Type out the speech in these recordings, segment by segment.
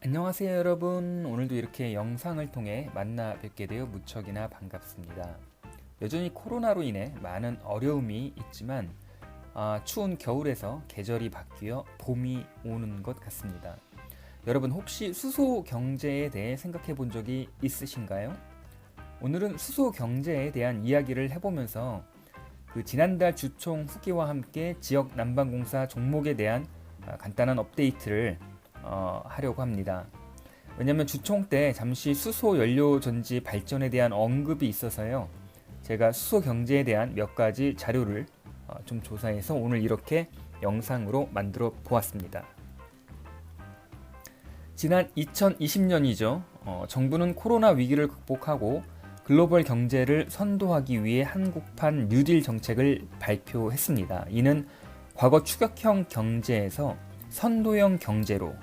안녕하세요 여러분. 오늘도 이렇게 영상을 통해 만나 뵙게 되어 무척이나 반갑습니다. 여전히 코로나로 인해 많은 어려움이 있지만 추운 겨울에서 계절이 바뀌어 봄이 오는 것 같습니다. 여러분 혹시 수소 경제에 대해 생각해 본 적이 있으신가요? 오늘은 수소 경제에 대한 이야기를 해보면서 지난달 주총 후기와 함께 지역 난방공사 종목에 대한 간단한 업데이트를 하려고 합니다. 왜냐하면 주총 때 잠시 수소 연료 전지 발전에 대한 언급이 있어서요. 제가 수소 경제에 대한 몇 가지 자료를 좀 조사해서 오늘 이렇게 영상으로 만들어 보았습니다. 지난 2020년이죠. 정부는 코로나 위기를 극복하고 글로벌 경제를 선도하기 위해 한국판 뉴딜 정책을 발표했습니다. 이는 과거 추격형 경제에서 선도형 경제로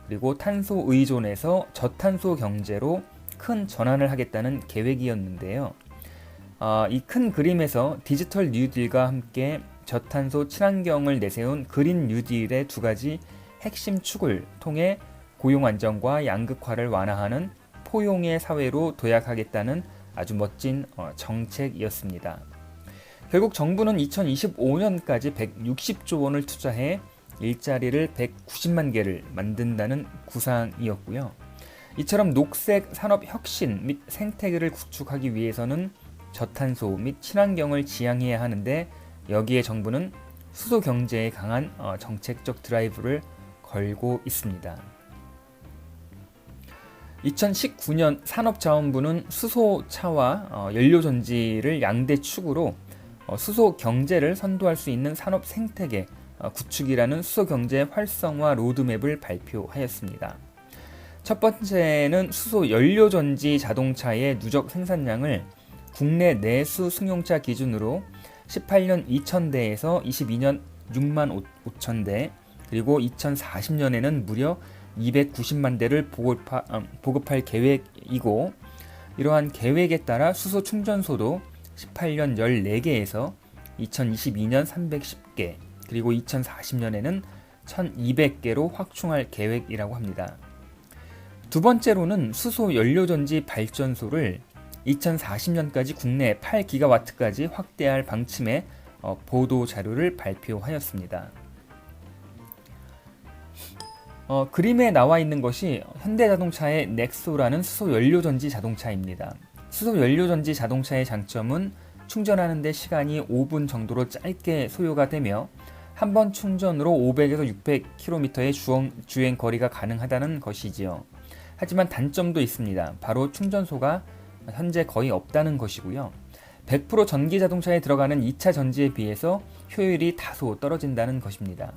그리고 탄소 의존에서 저탄소 경제로 큰 전환을 하겠다는 계획이었는데요. 이 큰 그림에서 디지털 뉴딜과 함께 저탄소 친환경을 내세운 그린 뉴딜의 두 가지 핵심 축을 통해 고용 안정과 양극화를 완화하는 포용의 사회로 도약하겠다는 아주 멋진 정책이었습니다. 결국 정부는 2025년까지 160조 원을 투자해 일자리를 190만 개를 만든다는 구상이었고요. 이처럼 녹색 산업 혁신 및 생태계를 구축하기 위해서는 저탄소 및 친환경을 지향해야 하는데 여기에 정부는 수소 경제에 강한 정책적 드라이브를 걸고 있습니다. 2019년 산업자원부는 수소차와 연료전지를 양대 축으로 수소 경제를 선도할 수 있는 산업 생태계 구축이라는 수소 경제 활성화 로드맵을 발표하였습니다. 첫 번째는 수소 연료전지 자동차의 누적 생산량을 국내 내수 승용차 기준으로 18년 2,000대에서 22년 6만 5천 대, 그리고 2040년에는 무려 290만 대를 보급할 계획이고, 이러한 계획에 따라 수소 충전소도 18년 14개에서 2022년 310개, 그리고 2040년에는 1200개로 확충할 계획이라고 합니다. 두 번째로는 수소 연료전지 발전소를 2040년까지 국내 8기가와트까지 확대할 방침의 보도 자료를 발표하였습니다. 그림에 나와 있는 것이 현대자동차의 넥소라는 수소 연료전지 자동차입니다. 수소 연료전지 자동차의 장점은 충전하는 데 시간이 5분 정도로 짧게 소요가 되며 한 번 충전으로 500에서 600km의 주행 거리가 가능하다는 것이지요. 하지만 단점도 있습니다. 바로 충전소가 현재 거의 없다는 것이고요. 100% 전기 자동차에 들어가는 2차 전지에 비해서 효율이 다소 떨어진다는 것입니다.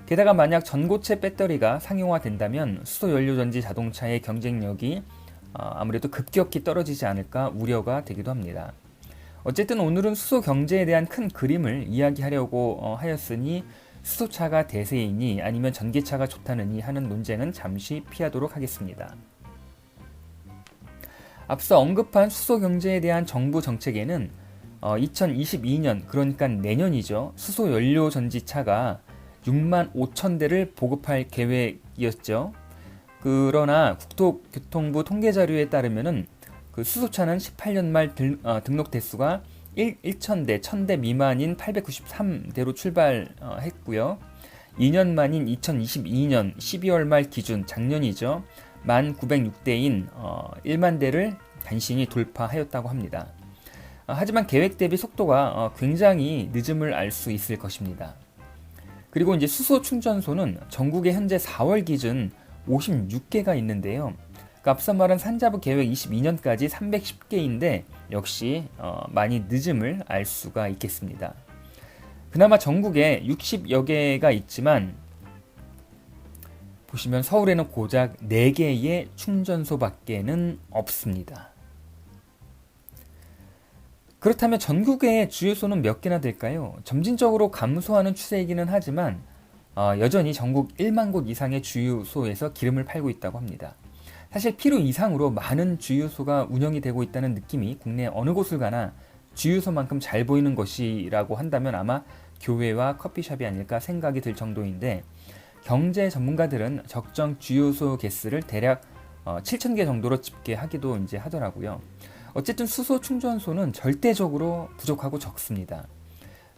게다가 만약 전고체 배터리가 상용화된다면 수소 연료전지 자동차의 경쟁력이 아무래도 급격히 떨어지지 않을까 우려가 되기도 합니다. 어쨌든 오늘은 수소 경제에 대한 큰 그림을 이야기하려고 하였으니 수소차가 대세이니 아니면 전기차가 좋다느니 하는 논쟁은 잠시 피하도록 하겠습니다. 앞서 언급한 수소 경제에 대한 정부 정책에는 2022년, 그러니까 내년이죠. 수소 연료 전지차가 6만 5천 대를 보급할 계획이었죠. 그러나 국토교통부 통계 자료에 따르면은 수소차는 18년 말 등록 대수가 1,000대, 1,000대 미만인 893대로 출발했고요. 2년 만인 2022년 12월 말 기준 작년이죠. 1,906대인 1만 대를 간신히 돌파하였다고 합니다. 하지만 계획 대비 속도가 굉장히 늦음을 알 수 있을 것입니다. 그리고 이제 수소 충전소는 전국에 현재 4월 기준 56개가 있는데요. 앞서 말한 산자부 계획 22년까지 310개인데 역시 많이 늦음을 알 수가 있겠습니다. 그나마 전국에 60여 개가 있지만 보시면 서울에는 고작 4개의 충전소밖에는 없습니다. 그렇다면 전국의 주유소는 몇 개나 될까요? 점진적으로 감소하는 추세이기는 하지만 여전히 전국 1만 곳 이상의 주유소에서 기름을 팔고 있다고 합니다. 사실 필요 이상으로 많은 주유소가 운영이 되고 있다는 느낌이 국내 어느 곳을 가나 주유소만큼 잘 보이는 것이라고 한다면 아마 교회와 커피숍이 아닐까 생각이 들 정도인데 경제 전문가들은 적정 주요소 개수를 대략 7,000개 정도로 집계하기도 이제 하더라고요. 어쨌든 수소 충전소는 절대적으로 부족하고 적습니다.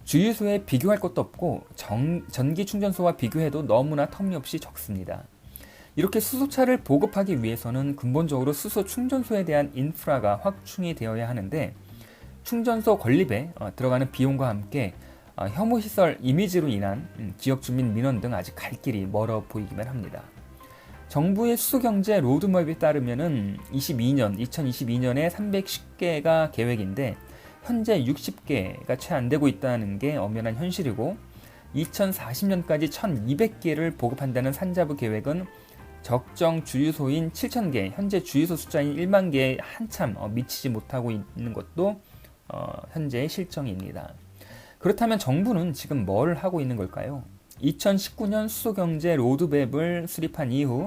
주유소에 비교할 것도 없고 전기 충전소와 비교해도 너무나 터무니없이 적습니다. 이렇게 수소차를 보급하기 위해서는 근본적으로 수소 충전소에 대한 인프라가 확충이 되어야 하는데 충전소 건립에 들어가는 비용과 함께 혐오시설 이미지로 인한 지역 주민 민원 등 아직 갈 길이 멀어 보이기만 합니다. 정부의 수소경제 로드맵에 따르면은 2022년에 310개가 계획인데 현재 60개가 채 안 되고 있다는 게 엄연한 현실이고 2040년까지 1200개를 보급한다는 산자부 계획은 적정 주유소인 7000개, 현재 주유소 숫자인 1만 개에 한참 미치지 못하고 있는 것도 현재의 실정입니다. 그렇다면 정부는 지금 뭘 하고 있는 걸까요? 2019년 수소경제 로드맵을 수립한 이후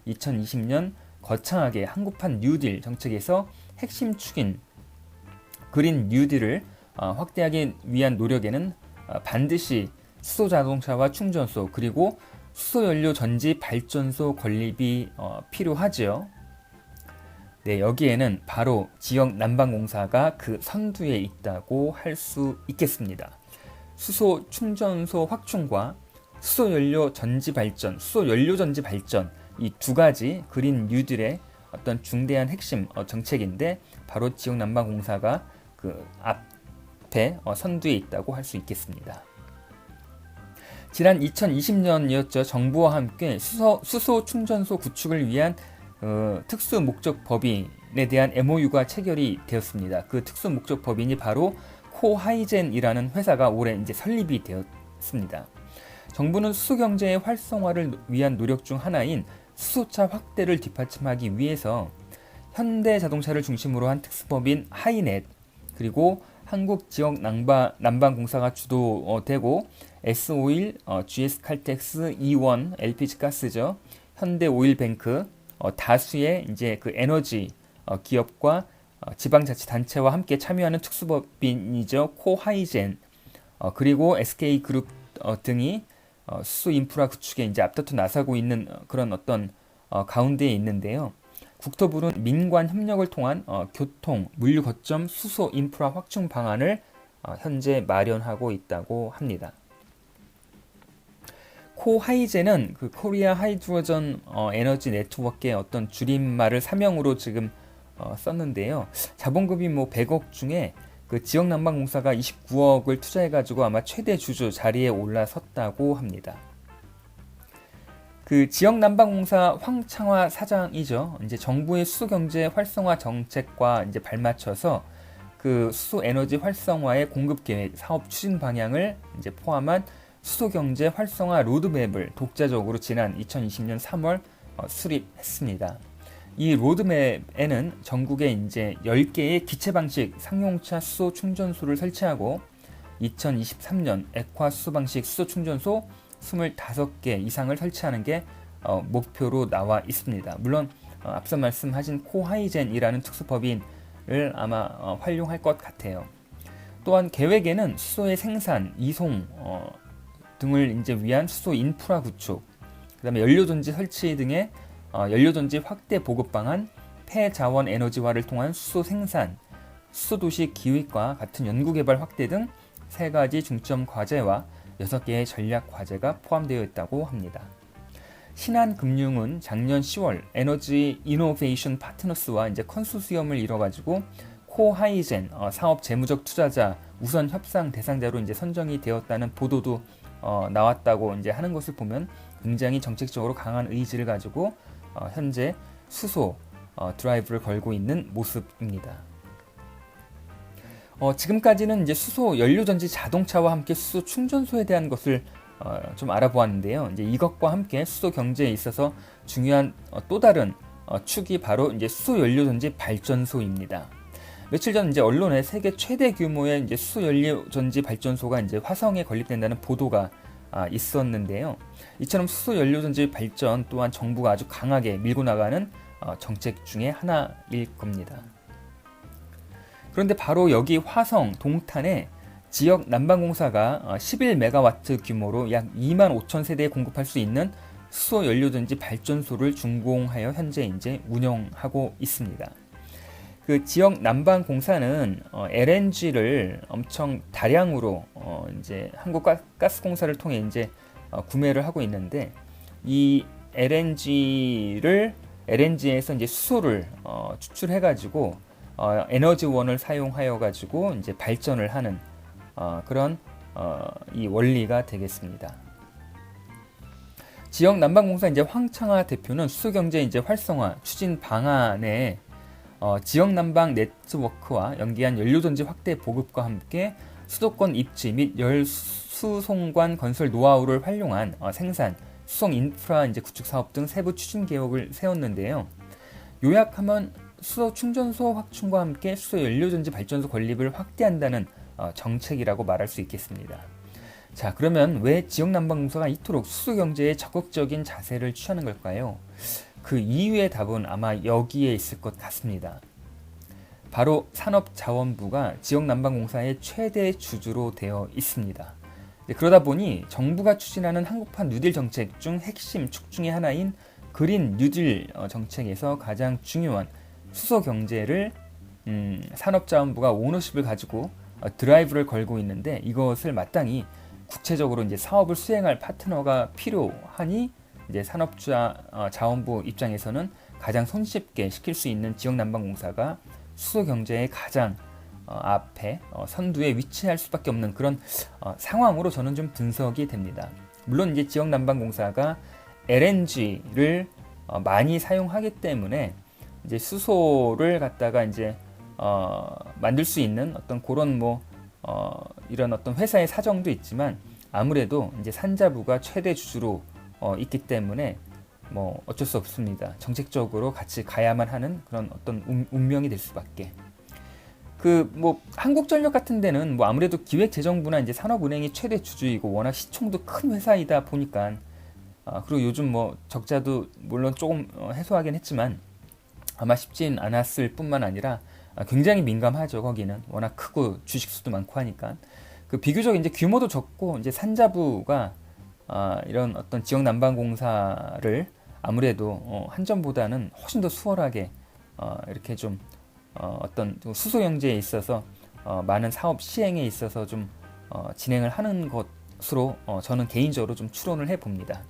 2020년 거창하게 한국판 뉴딜 정책에서 핵심 축인 그린 뉴딜을 확대하기 위한 노력에는 반드시 수소자동차와 충전소 그리고 수소연료 전지 발전소 건립이 필요하지요. 네, 여기에는 바로 지역 난방공사가 그 선두에 있다고 할 수 있겠습니다. 수소 충전소 확충과 수소연료 전지 발전, 수소연료 전지 발전 이 두 가지 그린 뉴딜의 어떤 중대한 핵심 정책인데 바로 지역 난방공사가 그 앞에 선두에 있다고 할 수 있겠습니다. 지난 2020년이었죠. 정부와 함께 수소 충전소 구축을 위한 특수 목적 법인에 대한 MOU가 체결이 되었습니다. 그 특수 목적 법인이 바로 코하이젠이라는 회사가 올해 이제 설립이 되었습니다. 정부는 수소 경제의 활성화를 위한 노력 중 하나인 수소차 확대를 뒷받침하기 위해서 현대자동차를 중심으로 한 특수법인 하이넷 그리고 한국지역 난방공사가 주도되고 S-오일, GS-칼텍스, E1, LPG가스죠. 현대오일뱅크, 다수의 이제 그 에너지 기업과 지방자치단체와 함께 참여하는 특수법인이죠. 코하이젠 그리고 SK그룹 등이 수소 인프라 구축에 이제 앞다퉈 나서고 있는 그런 어떤 가운데에 있는데요. 국토부는 민관 협력을 통한 교통, 물류 거점 수소 인프라 확충 방안을 현재 마련하고 있다고 합니다. 코하이젠은 그 코리아 하이드로전 에너지 네트워크의 어떤 줄임말을 사명으로 지금 썼는데요. 자본금이 뭐 100억 중에 그 지역난방공사가 29억을 투자해가지고 아마 최대 주주 자리에 올라섰다고 합니다. 그 지역난방공사 황창화 사장이죠. 이제 정부의 수소경제 활성화 정책과 이제 발맞춰서 그 수소 에너지 활성화의 공급 계획, 사업 추진 방향을 이제 포함한 수소경제 활성화 로드맵을 독자적으로 지난 2020년 3월 수립했습니다. 이 로드맵에는 전국에 이제 10개의 기체 방식 상용차 수소 충전소를 설치하고 2023년 액화 수소 방식 수소 충전소 25개 이상을 설치하는 게 목표로 나와 있습니다. 물론 앞서 말씀하신 코하이젠이라는 특수법인을 아마 활용할 것 같아요. 또한 계획에는 수소의 생산, 이송 등을 이제 위한 수소 인프라 구축, 그다음에 연료전지 설치 등의 연료전지 확대 보급 방안, 폐자원 에너지화를 통한 수소 생산, 수소도시 기획과 같은 연구개발 확대 등 3가지 중점 과제와 6개의 전략 과제가 포함되어 있다고 합니다. 신한금융은 작년 10월 에너지 이노베이션 파트너스와 이제 컨소시엄을 이뤄가지고 코하이젠 사업 재무적 투자자 우선 협상 대상자로 이제 선정이 되었다는 보도도 나왔다고 이제 하는 것을 보면 굉장히 정책적으로 강한 의지를 가지고 현재 수소 드라이브를 걸고 있는 모습입니다. 지금까지는 이제 수소 연료전지 자동차와 함께 수소 충전소에 대한 것을 좀 알아보았는데요. 이제 이것과 함께 수소 경제에 있어서 중요한 또 다른 축이 바로 이제 수소 연료전지 발전소입니다. 며칠 전 이제 언론에 세계 최대 규모의 이제 수소 연료전지 발전소가 이제 화성에 건립된다는 보도가 있었는데요. 이처럼 수소 연료전지 발전 또한 정부가 아주 강하게 밀고 나가는 정책 중에 하나일 겁니다. 그런데 바로 여기 화성 동탄에 지역 난방공사가 11메가와트 규모로 약 2만 5천 세대에 공급할 수 있는 수소 연료전지 발전소를 준공하여 현재 이제 운영하고 있습니다. 그 지역 난방공사는 LNG를 엄청 다량으로 이제 한국가스공사를 통해 이제 구매를 하고 있는데, 이 LNG에서 이제 수소를 추출해가지고 에너지원을 사용하여가지고 이제 발전을 하는 그런 이 원리가 되겠습니다. 지역 난방공사 이제 황창하 대표는 수소경제 이제 활성화 추진 방안에 지역 난방 네트워크와 연계한 연료전지 확대 보급과 함께 수도권 입지 및 열수송관 건설 노하우를 활용한 생산, 수송 인프라 이제 구축 사업 등 세부 추진 계획을 세웠는데요. 요약하면 수소 충전소 확충과 함께 수소 연료전지 발전소 건립을 확대한다는 정책이라고 말할 수 있겠습니다. 자, 그러면 왜 지역난방공사가 이토록 수소 경제에 적극적인 자세를 취하는 걸까요? 그 이유의 답은 아마 여기에 있을 것 같습니다. 바로 산업자원부가 지역난방공사의 최대 주주로 되어 있습니다. 그러다 보니 정부가 추진하는 한국판 뉴딜 정책 중 핵심 축 중의 하나인 그린 뉴딜 정책에서 가장 중요한 수소 경제를 산업자원부가 오너십을 가지고 드라이브를 걸고 있는데, 이것을 마땅히 구체적으로 이제 사업을 수행할 파트너가 필요하니 이제 산업자원부 입장에서는 가장 손쉽게 시킬 수 있는 지역난방공사가 수소 경제의 가장 앞에 선두에 위치할 수밖에 없는 그런 상황으로 저는 좀 분석이 됩니다. 물론 이제 지역난방공사가 LNG를 많이 사용하기 때문에 이제 수소를 갖다가 이제 만들 수 있는 어떤 그런 이런 어떤 회사의 사정도 있지만, 아무래도 이제 산자부가 최대 주주로 있기 때문에 어쩔 수 없습니다. 정책적으로 같이 가야만 하는 그런 어떤 운명이 될 수밖에. 한국전력 같은 데는 아무래도 기획재정부나 이제 산업은행이 최대 주주이고 워낙 시총도 큰 회사이다 보니까, 그리고 요즘 적자도 물론 조금 해소하긴 했지만 아마 쉽진 않았을 뿐만 아니라 굉장히 민감하죠. 거기는 워낙 크고 주식수도 많고 하니까. 비교적 이제 규모도 적고 이제 산자부가 이런 어떤 지역 난방공사를 아무래도 한전보다는 훨씬 더 수월하게 이렇게 좀 어떤 수소 경제에 있어서 많은 사업 시행에 있어서 좀 진행을 하는 것으로 저는 개인적으로 좀 추론을 해 봅니다.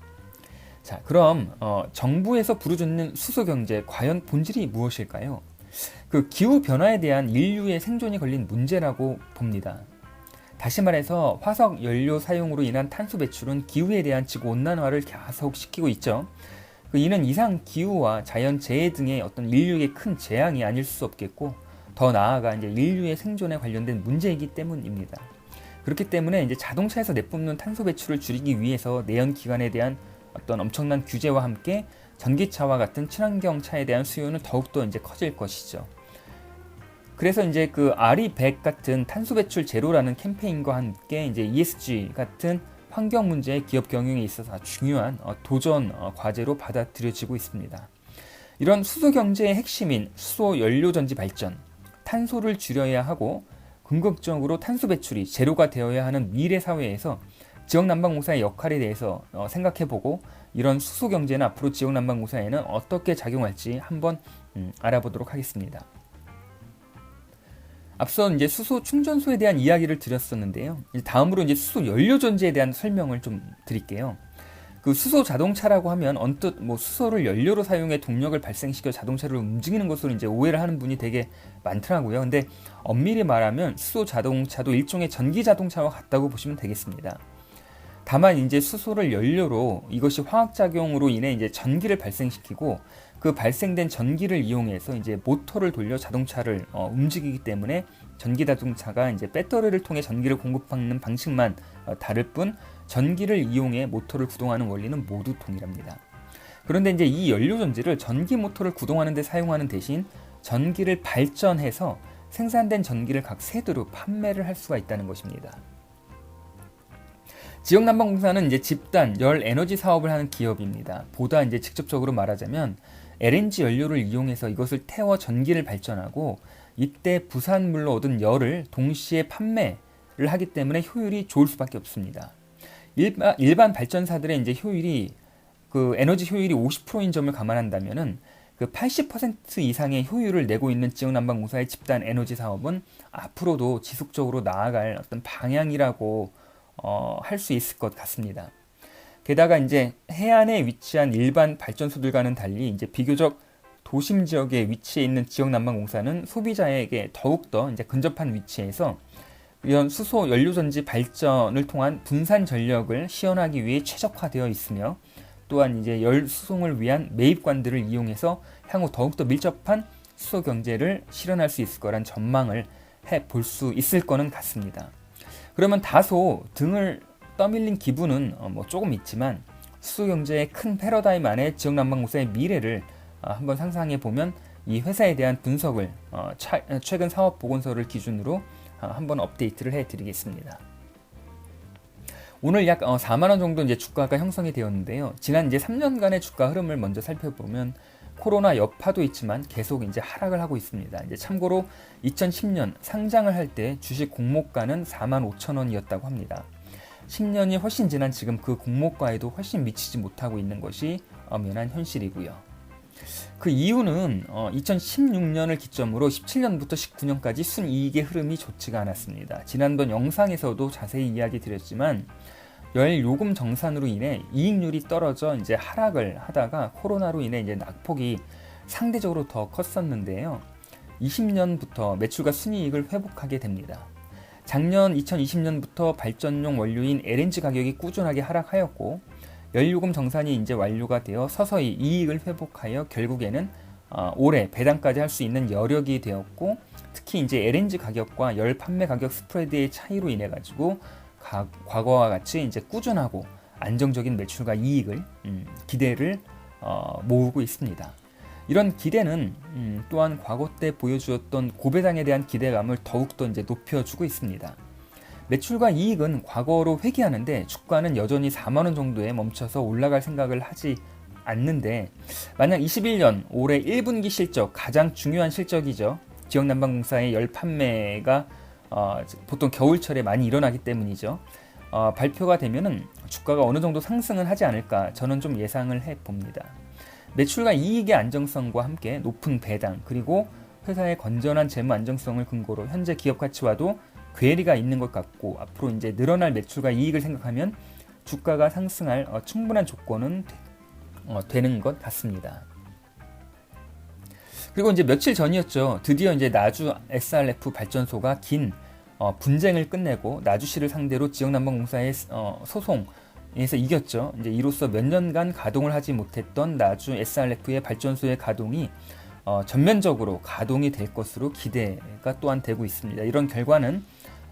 자, 그럼 정부에서 부르짖는 수소 경제 과연 본질이 무엇일까요? 기후 변화에 대한 인류의 생존이 걸린 문제라고 봅니다. 다시 말해서 화석 연료 사용으로 인한 탄소 배출은 기후에 대한 지구 온난화를加速시키고 있죠. 이는 이상 기후와 자연 재해 등의 어떤 인류의 큰 재앙이 아닐 수 없겠고, 더 나아가 이제 인류의 생존에 관련된 문제이기 때문입니다. 그렇기 때문에 이제 자동차에서 내뿜는 탄소 배출을 줄이기 위해서 내연 기관에 대한 어떤 엄청난 규제와 함께 전기차와 같은 친환경 차에 대한 수요는 더욱더 이제 커질 것이죠. 그래서 이제 RE100 같은 탄소 배출 제로라는 캠페인과 함께 이제 ESG 같은 환경 문제의 기업 경영에 있어서 중요한 도전 과제로 받아들여지고 있습니다. 이런 수소 경제의 핵심인 수소 연료 전지 발전, 탄소를 줄여야 하고 궁극적으로 탄소 배출이 제로가 되어야 하는 미래 사회에서 지역난방공사의 역할에 대해서 생각해보고, 이런 수소 경제는 앞으로 지역난방공사에는 어떻게 작용할지 한번 알아보도록 하겠습니다. 앞서 이제 수소 충전소에 대한 이야기를 드렸었는데요. 다음으로 이제 수소 연료 전지에 대한 설명을 좀 드릴게요. 수소 자동차라고 하면 언뜻 수소를 연료로 사용해 동력을 발생시켜 자동차를 움직이는 것으로 이제 오해를 하는 분이 되게 많더라고요. 근데 엄밀히 말하면 수소 자동차도 일종의 전기 자동차와 같다고 보시면 되겠습니다. 다만 이제 수소를 연료로 이것이 화학작용으로 인해 이제 전기를 발생시키고, 그 발생된 전기를 이용해서 이제 모터를 돌려 자동차를 움직이기 때문에 전기 자동차가 이제 배터리를 통해 전기를 공급받는 방식만 다를 뿐, 전기를 이용해 모터를 구동하는 원리는 모두 동일합니다. 그런데 이제 이 연료 전지를 전기 모터를 구동하는 데 사용하는 대신 전기를 발전해서 생산된 전기를 각 세대로 판매를 할 수가 있다는 것입니다. 지역난방공사는 이제 집단 열 에너지 사업을 하는 기업입니다. 보다 이제 직접적으로 말하자면 LNG 연료를 이용해서 이것을 태워 전기를 발전하고, 이때 부산물로 얻은 열을 동시에 판매 하기 때문에 효율이 좋을 수밖에 없습니다. 일반 발전사들의 이제 효율이 그 에너지 효율이 50%인 점을 감안한다면은 그 80% 이상의 효율을 내고 있는 지역난방공사의 집단 에너지 사업은 앞으로도 지속적으로 나아갈 어떤 방향이라고 할 수 있을 것 같습니다. 게다가 이제 해안에 위치한 일반 발전소들과는 달리 이제 비교적 도심 지역에 위치해 있는 지역난방공사는 소비자에게 더욱더 이제 근접한 위치에서 이런 수소 연료전지 발전을 통한 분산 전력을 시연하기 위해 최적화되어 있으며 또한 이제 열 수송을 위한 매입관들을 이용해서 향후 더욱더 밀접한 수소 경제를 실현할 수 있을 거란 전망을 해 볼 수 있을 거는 같습니다. 그러면 다소 등을 떠밀린 기분은 뭐 조금 있지만 수소 경제의 큰 패러다임 안에 지역난방공사의 미래를 한번 상상해 보면 이 회사에 대한 분석을 최근 사업 보고서를 기준으로 한번 업데이트를 해드리겠습니다. 오늘 약 4만 원 정도 이제 주가가 형성이 되었는데요. 지난 이제 3년간의 주가 흐름을 먼저 살펴보면 코로나 여파도 있지만 계속 이제 하락을 하고 있습니다. 이제 참고로 2010년 상장을 할 때 주식 공모가는 4만 5천 원이었다고 합니다. 10년이 훨씬 지난 지금 그 공모가에도 훨씬 미치지 못하고 있는 것이 엄연한 현실이고요. 그 이유는 2016년을 기점으로 17년부터 19년까지 순이익의 흐름이 좋지가 않았습니다. 지난번 영상에서도 자세히 이야기 드렸지만 열 요금 정산으로 인해 이익률이 떨어져 이제 하락을 하다가 코로나로 인해 이제 낙폭이 상대적으로 더 컸었는데요. 20년부터 매출과 순이익을 회복하게 됩니다. 작년 2020년부터 발전용 원료인 LNG 가격이 꾸준하게 하락하였고 연료금 정산이 이제 완료가 되어 서서히 이익을 회복하여 결국에는 올해 배당까지 할 수 있는 여력이 되었고 특히 이제 LNG 가격과 열 판매 가격 스프레드의 차이로 인해 가지고 과거와 같이 이제 꾸준하고 안정적인 매출과 이익을 기대를 모으고 있습니다. 이런 기대는 또한 과거 때 보여주었던 고배당에 대한 기대감을 더욱더 이제 높여주고 있습니다. 매출과 이익은 과거로 회귀하는데 주가는 여전히 4만 원 정도에 멈춰서 올라갈 생각을 하지 않는데 만약 21년 올해 1분기 실적 가장 중요한 실적이죠. 지역난방공사의 열 판매가 보통 겨울철에 많이 일어나기 때문이죠. 발표가 되면은 주가가 어느 정도 상승을 하지 않을까 저는 좀 예상을 해봅니다. 매출과 이익의 안정성과 함께 높은 배당 그리고 회사의 건전한 재무 안정성을 근거로 현재 기업 가치와도 괴리가 있는 것 같고 앞으로 이제 늘어날 매출과 이익을 생각하면 주가가 상승할 충분한 조건은 되는 것 같습니다. 그리고 이제 며칠 전이었죠. 드디어 이제 나주 SRF 발전소가 긴 분쟁을 끝내고 나주시를 상대로 지역난방공사의 소송에서 이겼죠. 이제 이로써 몇 년간 가동을 하지 못했던 나주 SRF의 발전소의 가동이 전면적으로 가동이 될 것으로 기대가 또한 되고 있습니다. 이런 결과는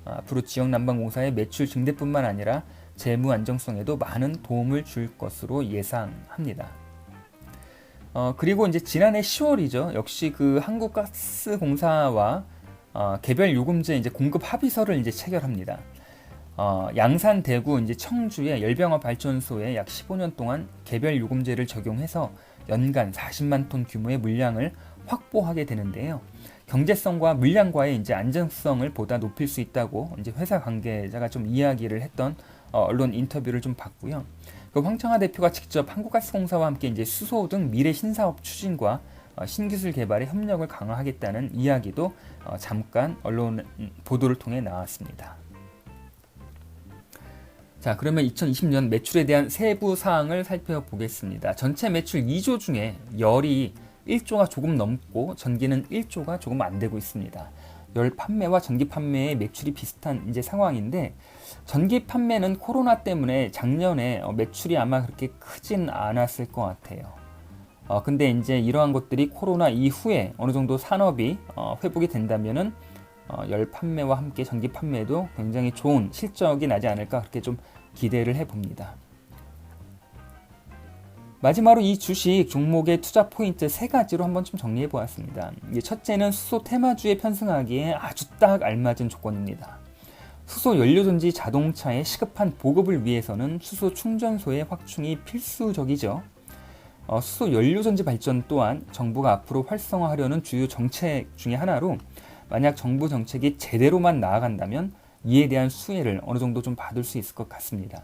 앞으로 지역난방공사의 매출 증대뿐만 아니라 재무 안정성에도 많은 도움을 줄 것으로 예상합니다. 그리고 이제 지난해 10월이죠. 역시 그 한국가스공사와 개별 요금제 이제 공급 합의서를 이제 체결합니다. 양산, 대구, 이제 청주의 열병합 발전소에 약 15년 동안 개별 요금제를 적용해서 연간 40만 톤 규모의 물량을 확보하게 되는데요. 경제성과 물량과의 이제 안정성을 보다 높일 수 있다고 이제 회사 관계자가 좀 이야기를 했던 언론 인터뷰를 좀 봤고요. 그 황청하 대표가 직접 한국가스공사와 함께 이제 수소 등 미래 신사업 추진과 신기술 개발에 협력을 강화하겠다는 이야기도 잠깐 언론 보도를 통해 나왔습니다. 자, 그러면 2020년 매출에 대한 세부 사항을 살펴보겠습니다. 전체 매출 2조 중에 열이 1조가 조금 넘고 전기는 1조가 조금 안 되고 있습니다. 열 판매와 전기 판매의 매출이 비슷한 이제 상황인데 전기 판매는 코로나 때문에 작년에 매출이 아마 그렇게 크진 않았을 것 같아요. 근데 이제 이러한 것들이 코로나 이후에 어느 정도 산업이 회복이 된다면은 열 판매와 함께 전기 판매도 굉장히 좋은 실적이 나지 않을까 그렇게 좀 기대를 해봅니다. 마지막으로 이 주식 종목의 투자 포인트 3가지로 한번 좀 정리해 보았습니다. 첫째는 수소 테마주에 편승하기에 아주 딱 알맞은 조건입니다. 수소 연료전지 자동차의 시급한 보급을 위해서는 수소 충전소의 확충이 필수적이죠. 수소 연료전지 발전 또한 정부가 앞으로 활성화하려는 주요 정책 중의 하나로 만약 정부 정책이 제대로만 나아간다면 이에 대한 수혜를 어느 정도 좀 받을 수 있을 것 같습니다.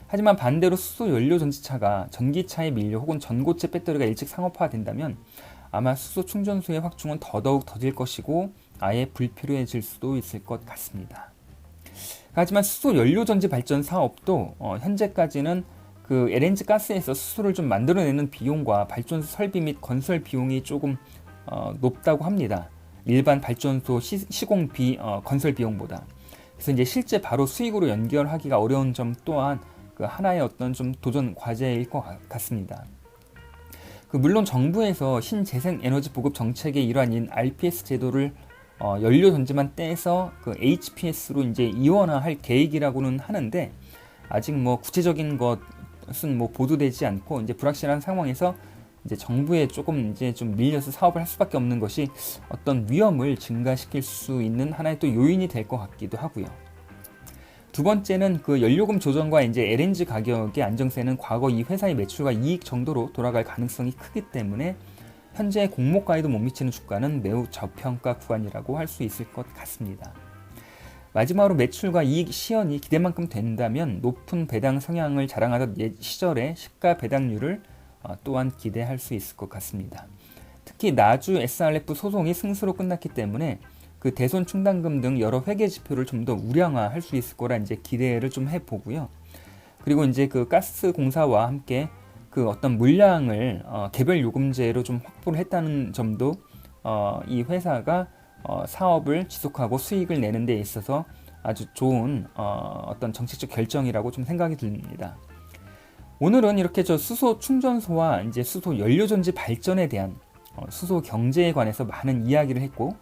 하지만 반대로 수소 연료 전지차가 전기차에 밀려 혹은 전고체 배터리가 일찍 상업화된다면 아마 수소 충전소의 확충은 더더욱 더딜 것이고 아예 불필요해질 수도 있을 것 같습니다. 하지만 수소 연료 전지 발전 사업도 현재까지는 그 LNG 가스에서 수소를 좀 만들어내는 비용과 발전소 설비 및 건설 비용이 조금 높다고 합니다. 일반 발전소 시공 건설 비용보다. 그래서 이제 실제 바로 수익으로 연결하기가 어려운 점 또한 그 하나의 어떤 좀 도전 과제일 것 같습니다. 물론 정부에서 신재생 에너지 보급 정책의 일환인 RPS 제도를 연료 전지만 떼서 그 HPS로 이제 이원화할 계획이라고는 하는데 아직 뭐 구체적인 것은 뭐 보도되지 않고 이제 불확실한 상황에서 이제 정부에 조금 이제 좀 밀려서 사업을 할 수밖에 없는 것이 어떤 위험을 증가시킬 수 있는 하나의 또 요인이 될 것 같기도 하고요. 두 번째는 그 연료금 조정과 이제 LNG 가격의 안정세는 과거 이 회사의 매출과 이익 정도로 돌아갈 가능성이 크기 때문에 현재 공모가에도 못 미치는 주가는 매우 저평가 구간이라고 할 수 있을 것 같습니다. 마지막으로 매출과 이익 시현이 기대만큼 된다면 높은 배당 성향을 자랑하던 옛 시절의 시가 배당률을 또한 기대할 수 있을 것 같습니다. 특히 나주 SRF 소송이 승소로 끝났기 때문에 그 대손 충당금 등 여러 회계 지표를 좀 더 우량화할 수 있을 거라 이제 기대를 좀 해보고요. 그리고 이제 그 가스 공사와 함께 그 어떤 물량을 개별 요금제로 좀 확보를 했다는 점도 이 회사가 사업을 지속하고 수익을 내는 데 있어서 아주 좋은 어떤 정책적 결정이라고 좀 생각이 듭니다. 오늘은 이렇게 수소 충전소와 이제 수소 연료전지 발전에 대한 수소 경제에 관해서 많은 이야기를 했고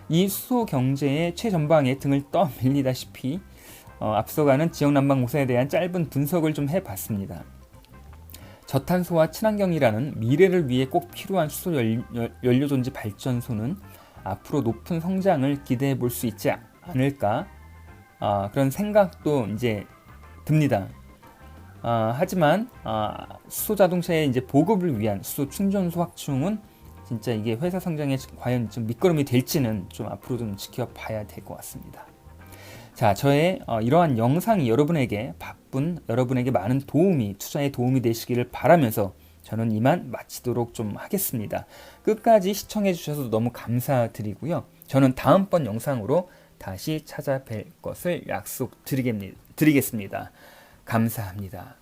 이 수소 경제의 최전방에 등을 떠밀리다시피 앞서가는 지역난방 공사에 대한 짧은 분석을 좀 해봤습니다. 저탄소와 친환경이라는 미래를 위해 꼭 필요한 수소 연료전지 발전소는 앞으로 높은 성장을 기대해 볼 수 있지 않을까 그런 생각도 이제 듭니다. 하지만 수소 자동차의 이제 보급을 위한 수소 충전소 확충은 진짜 이게 회사 성장에 과연 좀 밑거름이 될지는 좀 앞으로 좀 지켜봐야 될 것 같습니다. 자, 저의 이러한 영상이 여러분에게 바쁜 여러분에게 많은 투자에 도움이 되시기를 바라면서 저는 이만 마치도록 좀 하겠습니다. 끝까지 시청해 주셔서 너무 감사드리고요. 저는 다음번 영상으로 다시 찾아뵐 것을 약속드리겠습니다. 감사합니다.